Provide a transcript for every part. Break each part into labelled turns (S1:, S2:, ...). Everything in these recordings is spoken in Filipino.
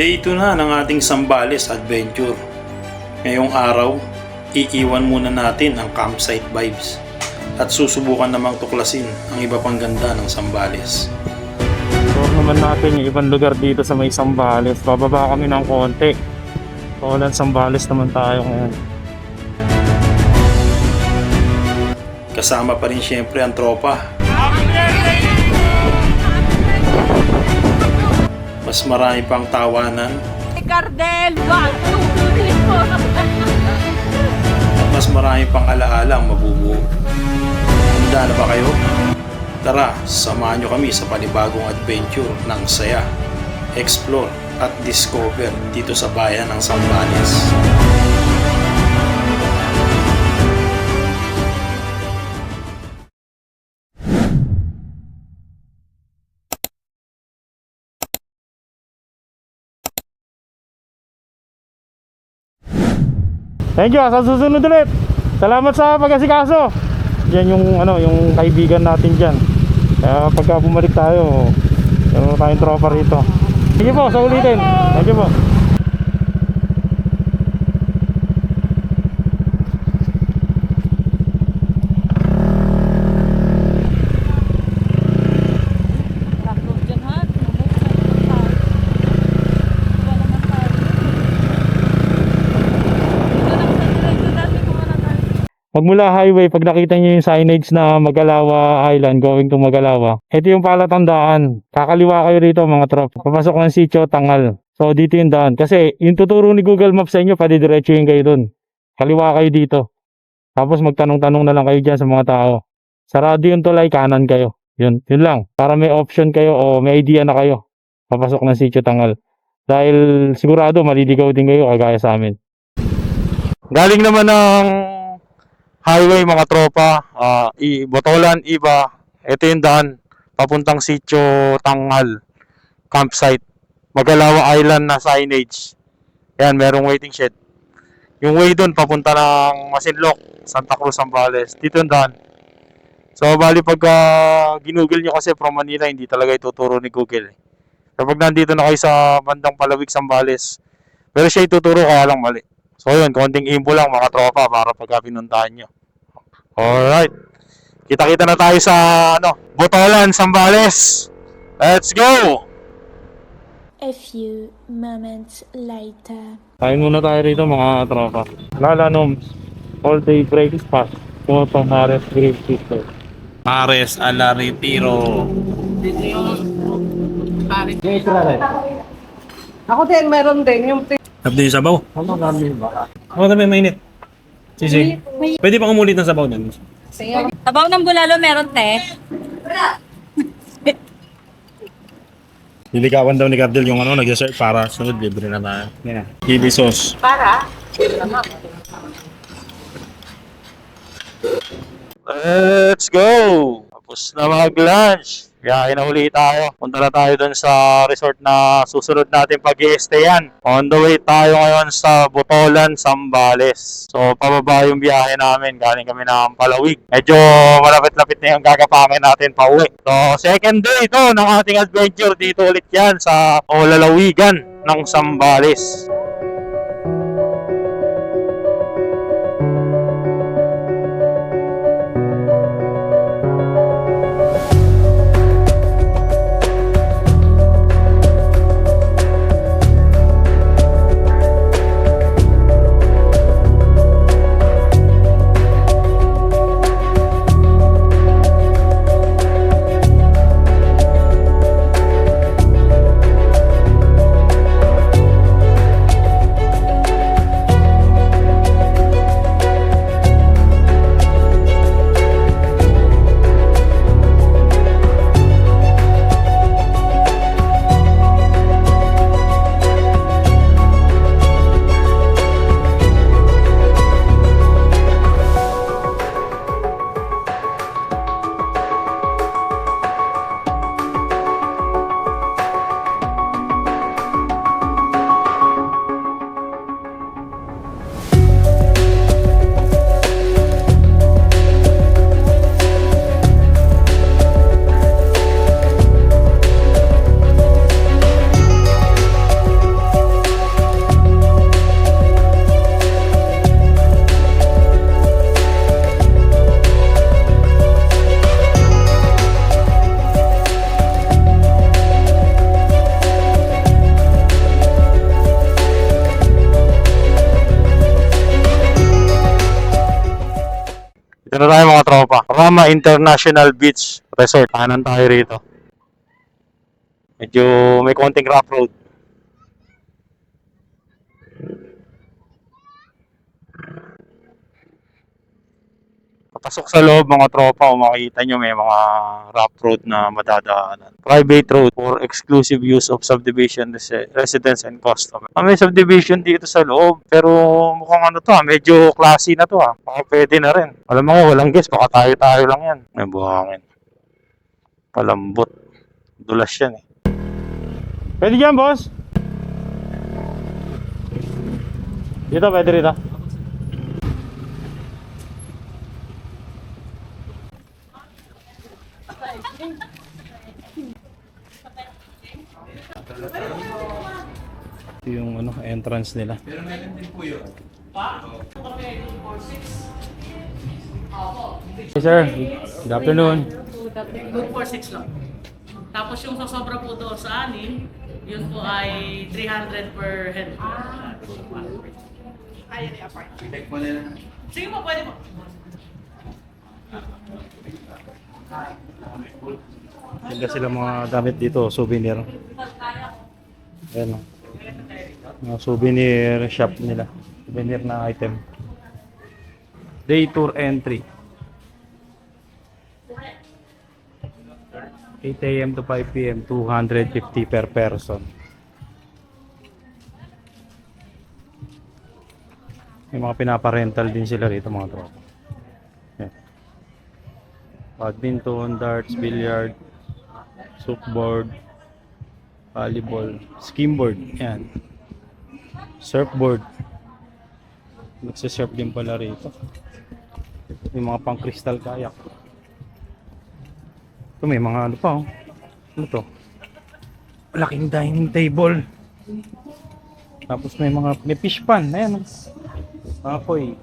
S1: Day 2 na ng ating Zambales adventure. Ngayong araw, iiwan muna natin ang campsite vibes at susubukan namang tuklasin ang iba pang ganda ng Zambales.
S2: Tour naman natin yung ibang lugar dito sa may Zambales. Bababa kami ng konti. Paulan Zambales naman tayo ngayon.
S1: Kasama pa rin syempre ang tropa. Mas marami pang tawanan.
S3: Cardel!
S1: At mas marami pang alaala ang mabubuo. Handa na ba kayo? Tara, samahan nyo kami sa panibagong adventure ng saya, explore at discover dito sa bayan ng Zambales.
S2: Thank you, sa susunod ulit. Salamat sa pag-asikaso. Yan yung kaibigan natin diyan. Kaya pagka bumalik tayo, meron tayong tropa rito. Thank you po, sa ulitin. Thank you po. Pagmula highway, pag nakita nyo yung signage na Magalawa Island going to Magalawa, ito yung palatandaan. Kakaliwa kayo rito mga trop. Papasok ng sitio Tangal. So dito yung daan. Kasi yung tuturo ni Google Maps sa inyo, padidiretsuhin kayo dun. Kaliwa kayo dito. Tapos magtanong-tanong na lang kayo dyan sa mga tao. Sarado yung tulay, kanan kayo. Yun lang. Para may option kayo o may idea na kayo. Papasok ng sitio Tangal. Dahil sigurado maliligaw din kayo kagaya sa amin. Galing naman ng highway mga tropa, Botolan, Iba. Ito yung daan papuntang sitio Tangal campsite, Magalawa Island na signage. Yan, merong waiting shed. Yung way doon papunta ng Masinloc, Santa Cruz, Zambales. Dito yung daan. So bali pag ginugol nyo, kasi from Manila hindi talaga ituturo ni Google. Kapag nandito na kayo sa bandang Palawig, Zambales, pero siya ituturo, kaya lang mali. So yun, konting info lang mga tropa para pagka pinuntahan nyo. Alright. Kita-kita na tayo sa Botolan, Zambales. Let's go!
S4: A few moments later.
S2: Kain muna tayo rito mga tropa. Lalanoms, all day breakfast. Puto Mares Grill Chicken.
S1: Pares a la Retiro.
S3: Ako din, meron din. Yung
S1: Tapos yung sabaw.
S2: Ano kami ba?
S1: Ako tabi mainit. Sisi. Pwede pa kumulit ng sabaw nun.
S3: sabaw ng bulalo meron, te.
S1: Lilikawan daw ni Cardel yung nag-serve para sunod libre na tayo. Yan. Chili sauce.
S3: Para?
S2: Let's go! Tapos na mag-lunch. Biyahe na uli tayo. Punta na tayo dun sa resort na susunod natin pag-i-stayan. On the way tayo ngayon sa Botolan, Zambales. So, pababa yung biyahe namin. Galing kami ng Palawig. Medyo malapit-lapit na yung gagapangin natin pa uwi. So, second day ito ng ating adventure. Dito ulit yan sa lalawigan ng Zambales. Dito na tayo mga tropa. Rama International Beach Resort. Kanan tayo rito. Medyo may konting rough road. Papasok sa loob mga tropa, kung makikita nyo may mga rough road na madadaanan. Private road for exclusive use of subdivision residents and customers. May subdivision dito sa loob, pero mukhang ano to medyo classy na to Baka pwede na rin. Alam mo, walang guess, baka tayo lang yan. May buhangin. Palambot. Dulas yan Pwede dyan, boss? Dito, pwede rito. Ito yung entrance nila. Pero meron din po yun. Hey sir, good afternoon.
S5: Good for 6 lang. Tapos yung sasobra po doon sa anin, yun po ay 300 per head. Ayan yung apartment. Sige po, pwede po.
S2: Ganda sila mga gamit dito, souvenir. Ayan mga souvenir shop nila. Souvenir na item. Day tour entry. 8 AM to 5 PM, 250 per person. May mga pinapa-rental din sila rito mga tropa. Ayan. Badminton, darts, billiard, surfboard, volleyball, skimboard, yan. Surfboard. Nagsisurf din pala rito. May mga pang crystal kayak. Ito may mga ano pa Ano to? Malaking dining table. Tapos may fish pan. Ayan Apoy.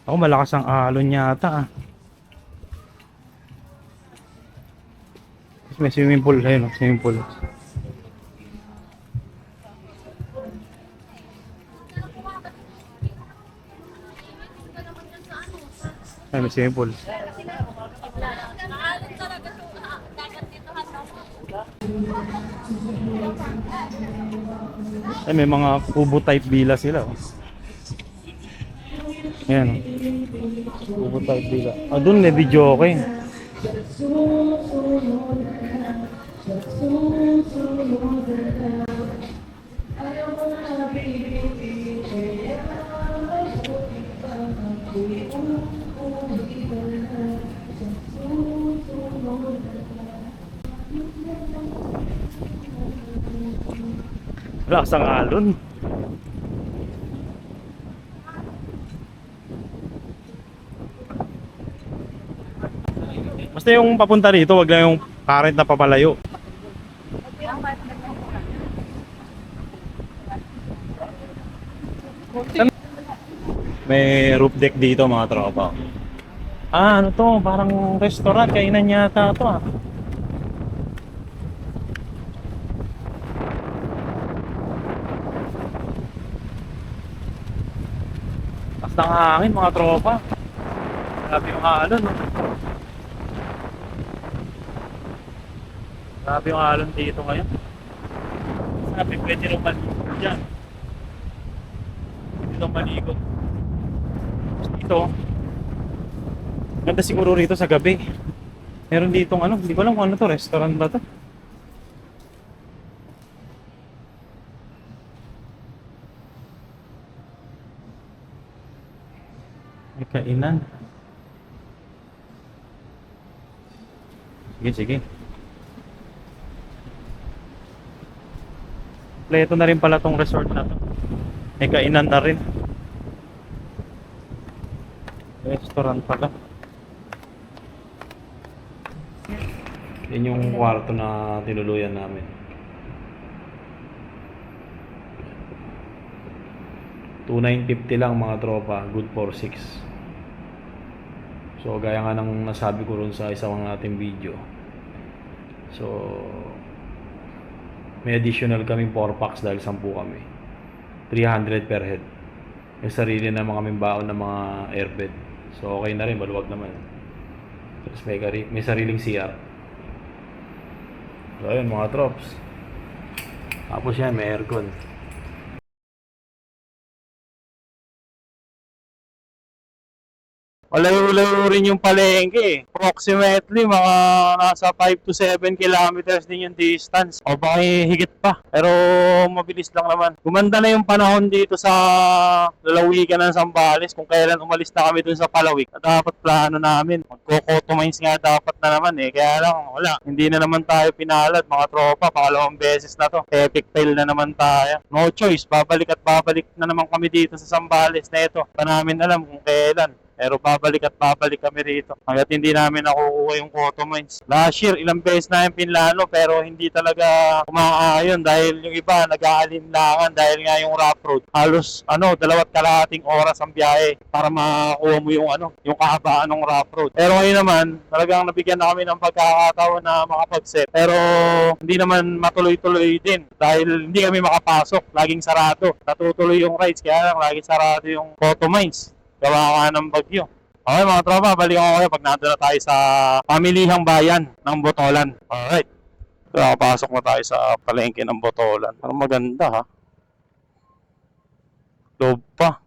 S2: Ako malakas ang alon yata May swimming pool. Ayun swimming pool. Ay, may swimming pool. Ay, may mga kubo type villa sila. Ayan. Kubo type villa. Doon may video okay. Lakas ang alon. Basta yung papunta rito, wag lang yung current na papalayo. May roof deck dito mga tropa. Ano to? Parang restaurant, kainan yata to Basta ng hangin mga tropa. Grabe yung alon Grabe yung alon dito ngayon. Sabi pwede rin maligo dyan. Dito maligo. Dito. Ganda siguro rito sa gabi. Meron ditong hindi ko alam kung ano to, restaurant ba to? May kainan. Sige. Kompleto na rin pala tong resort na to. May kainan na rin. Restaurant pala. Yan yung kwarto na tinuluyan namin. 2,950 lang mga tropa, good for 6. So gaya nga ng nasabi ko ron sa isang nating video. So may additional kaming 4 packs dahil 10 kami. 300 per head.
S1: May sarili na mga mimbaon ng mga airbed. So okay na rin, maluwag naman. Tapos may sariling CR. So ayun mga trops. Tapos yan, may aircon. Malayo-layo rin yung palengke. Approximately, mga nasa 5 to 7 kilometers din yung distance. O baka higit pa. Pero mabilis lang naman. Gumanda na yung panahon dito sa lalawigan ng Zambales. Kung kailan umalis na kami dun sa Palawig. Dapat plano namin. Magko-cotomines nga dapat na naman eh. Kaya lang, wala. Hindi na naman tayo pinalad, mga tropa. Pangalawang beses na to. Epic fail na naman tayo. No choice. Babalik at babalik na naman kami dito sa Zambales na ito. Pa namin alam kung kailan. Pero babalik at babalik kami rito hanggat hindi namin nakukuha yung cotomines. Last year, ilang beses na yung pinlano pero hindi talaga kumaayon dahil yung iba nag-aalinlangan dahil nga yung rough road. Halos 2.5 oras ang biyahe para makakuha mo yung kahabaan ng rough road. Pero ngayon naman, talagang nabigyan na kami ng pagkakataon na makapag-set. Pero hindi naman matuloy-tuloy din dahil hindi kami makapasok. Laging sarado. Natutuloy yung rides kaya lang laging sarado yung cotomines. Gawa ka ng bagyo. Okay mga tropa, balik ako kayo pag nandun na tayo sa pamilihang bayan ng Botolan. Alright. So, pasok na tayo sa palengke ng Botolan. Parang maganda ha. Loob pa.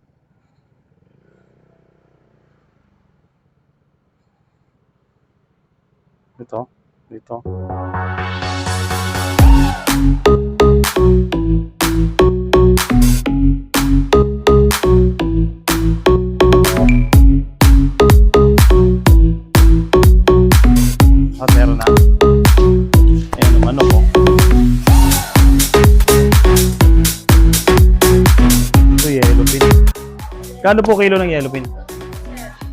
S1: Dito. Meron na. Ayan yung manok ko. Ito yellow pin. Kano po kilo ng yellow pin?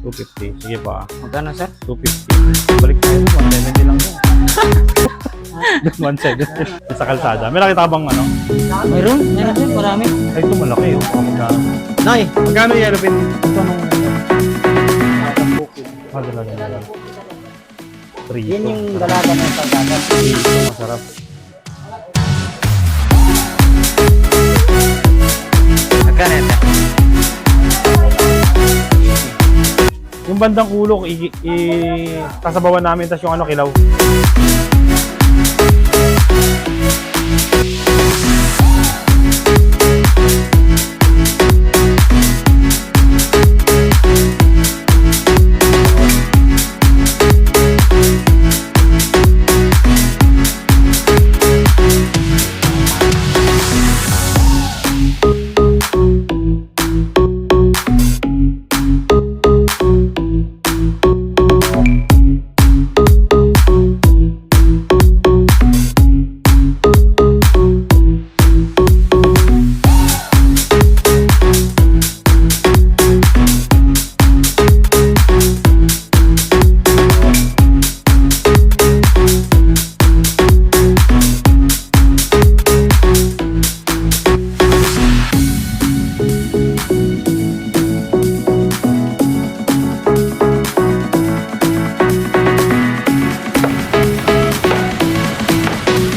S1: 250. Sige pa.
S6: Magkano sir?
S1: 250. Balik tayo. 170 lang yun. 170. Sa kalsada. May nakita ka bang ano?
S6: Meron sir, marami.
S1: Ay, ito malaki oh. Magkano?
S6: Nay!
S1: Magkano yellow pin? Ito nung... Dalaga.
S6: Yan yung dalaga ng pagkagat.
S1: Ito masarap.
S6: Magkano ito?
S1: Yung bandang ulo, kasabawan namin, tas yung kilaw.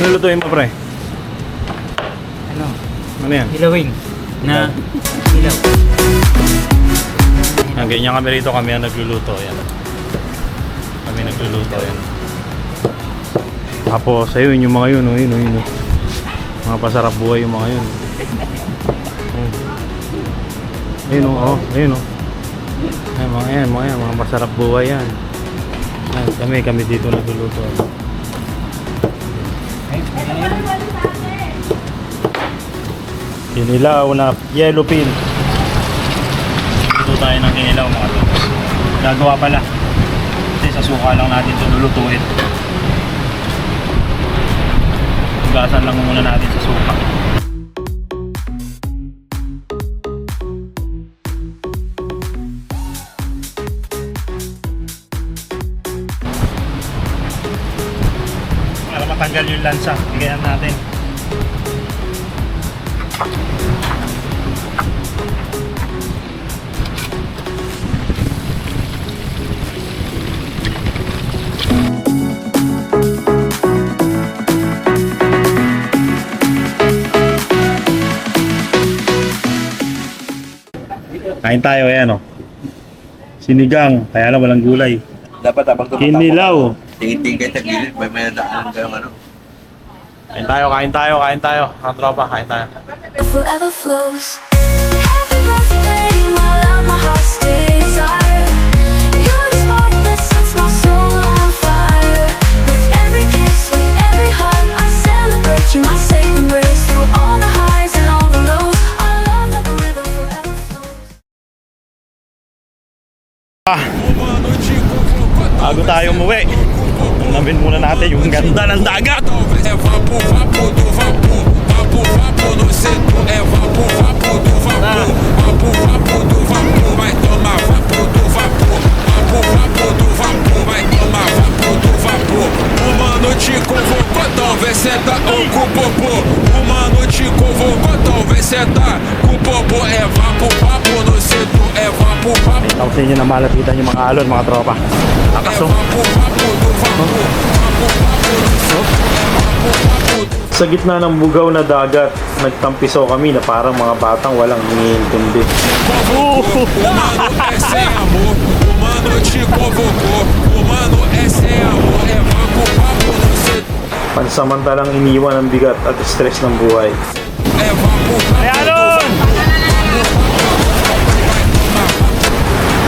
S1: Lulutuin mo pre?
S6: Ano?
S1: Ano yan?
S6: Ilawing na ilaw.
S1: Yan, ganyan kami rito, kami ang nagluluto. Yan. Kami nagluluto yan. Tapos ayun yung mga yun, yun. Mga pasarap buhay yung mga yun. Ayun oh, ayun oh. Ay, mga masarap buhay yan. Yan, kami dito nagluluto. Kinilaw na yellow pin. Dito tayo ng kinilaw mga to. Gagawa pala. Kasi sa suka lang natin ito lulutuin. Hugasan lang muna natin sa suka. Para matanggal yung lansa, bigayan natin.
S2: Kain tayo, ayan o. Sinigang, kaya lang walang gulay.
S7: Dapat abang
S2: Kinilaw.
S7: tingin-tingin kayo sa gilid, may daan kayong ano.
S2: Kain tayo. Ang tropa, kain tayo.
S4: Forever flows. Happy birthday, my love, my heart stays high. You're the spark that sets my soul on fire. With every kiss, with every hug, I celebrate you, my saving grace. Through all the highs and all the lows, our love like a river forever flows.
S2: Bago tayo umuwi, namin muna natin yung ganda ng dagat.
S8: O mano te convocou, talvez senta ou com popô. O mano te convocou, talvez senta com popô. É vapo, vapo no centro, é vapo, vapo.
S2: Ako sa inyo na malapitan yung mga alon, mga tropa.
S8: É
S2: Akaso.
S8: vapo, vapo do vapo. Vapo, vapo no centro, é vapo, vapo do
S1: Sa gitna ng bugaw na dagat, nagtampiso kami na parang mga batang walang iniintindi.
S8: O mano é sem amor, o mano te convocou. O mano é sem amor, é vapo, vapo no centro,
S1: Pansamantalang iniwan ang bigat at stress ng buhay.
S8: é vapo, vapo do vapo.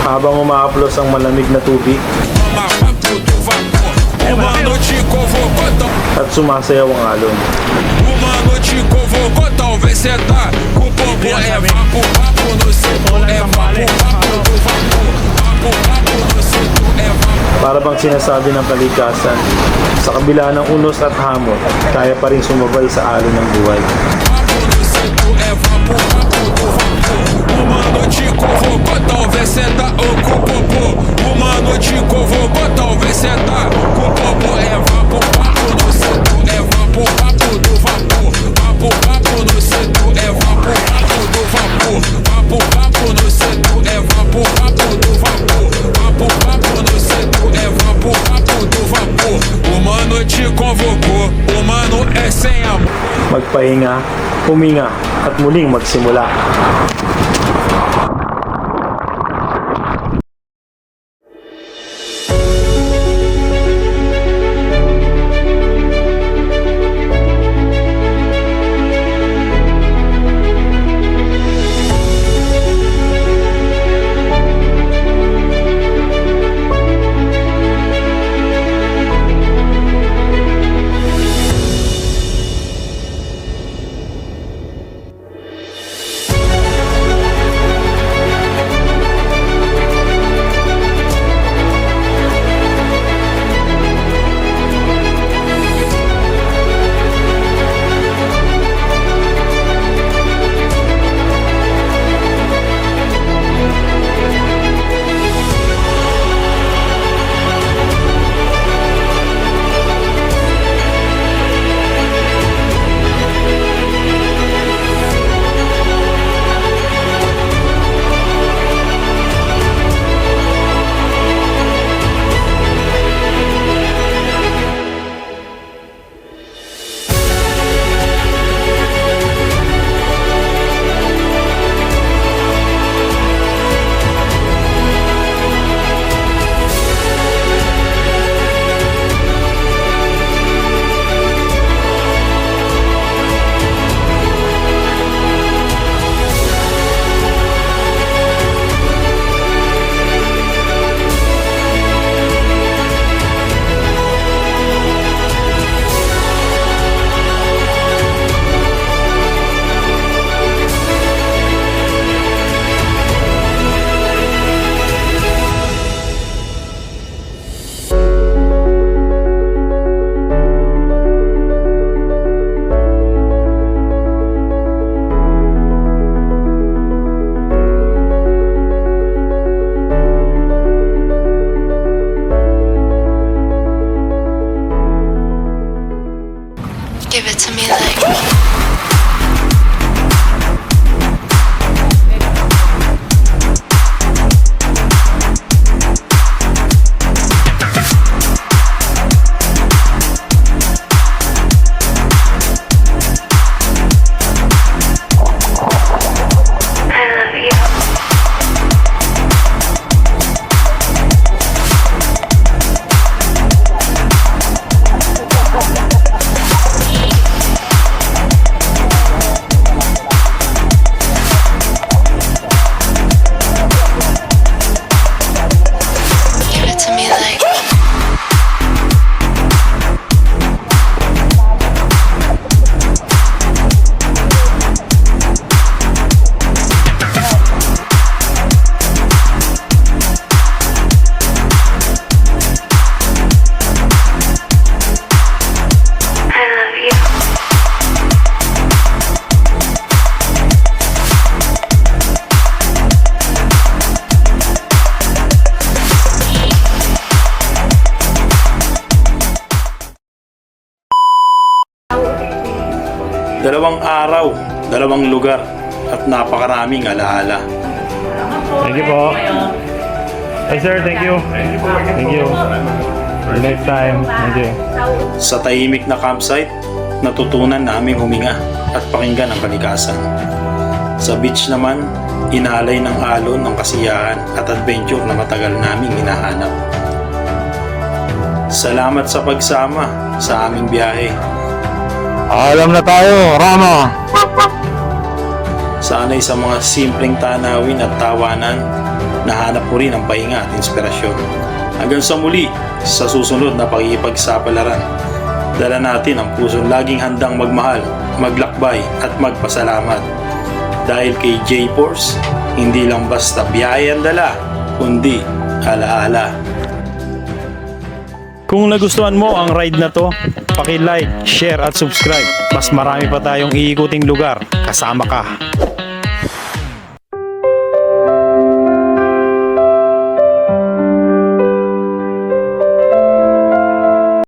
S1: Habang umaaplos ang malamig na tubig
S8: Toma vapo do vapor. O mano te convocou,
S1: at sumasayaw ang alon.
S8: o mano te convocou, talvez sentar com o popô. É vapo, vapo no centro, é vapo, vapo do vapor. Vapo, vapo no centro, é vapo.
S1: Para bang sinasabi ng kalikasan, sa kabila ng unos at hamon, kaya pa rin sumabay sa alon ng buhay.
S8: Vapo no centro, é vapo, vapo do vapor. O mano te convocou, talvez sentar ou com o popô. O mano te convocou, talvez sentar com o popô. É vapo, vapo no centro, é vapo, vapo do vapor. Vapo, vapo no centro, é vapo, vapo do vapor. Vapo, vapo no centro, é vapo, vapo do vapor. Vapo, vapo no centro, é vapo, vapo do vapor. O mano te convocou, o mano é sem amor.
S1: Magpahinga, huminga at muling magsimula. 2 araw, 2 lugar, at napakaraming alaala.
S2: Thank you po. Hey sir, thank you. Thank you. Next time. Thank you.
S1: Sa tahimik na campsite, natutunan naming huminga at pakinggan ang kalikasan. Sa beach naman, inalay ng alon ng kasiyahan at adventure na matagal naming hinahanap. Salamat sa pagsama sa aming biyahe.
S2: Alam na tayo, Rama.
S1: Sana'y sa mga simpleng tanawin at tawanan, nahanap mo rin ang pahinga at inspirasyon. Hanggang sa muli, sa susunod na pakikipagsapalaran, dala natin ang pusong laging handang magmahal, maglakbay at magpasalamat. Dahil kay J-Force, hindi lang basta biyahe ang dala, kundi alaala.
S9: Kung nagustuhan mo ang ride na to, paki-like, share at subscribe. Mas marami pa tayong iikuting lugar, kasama ka.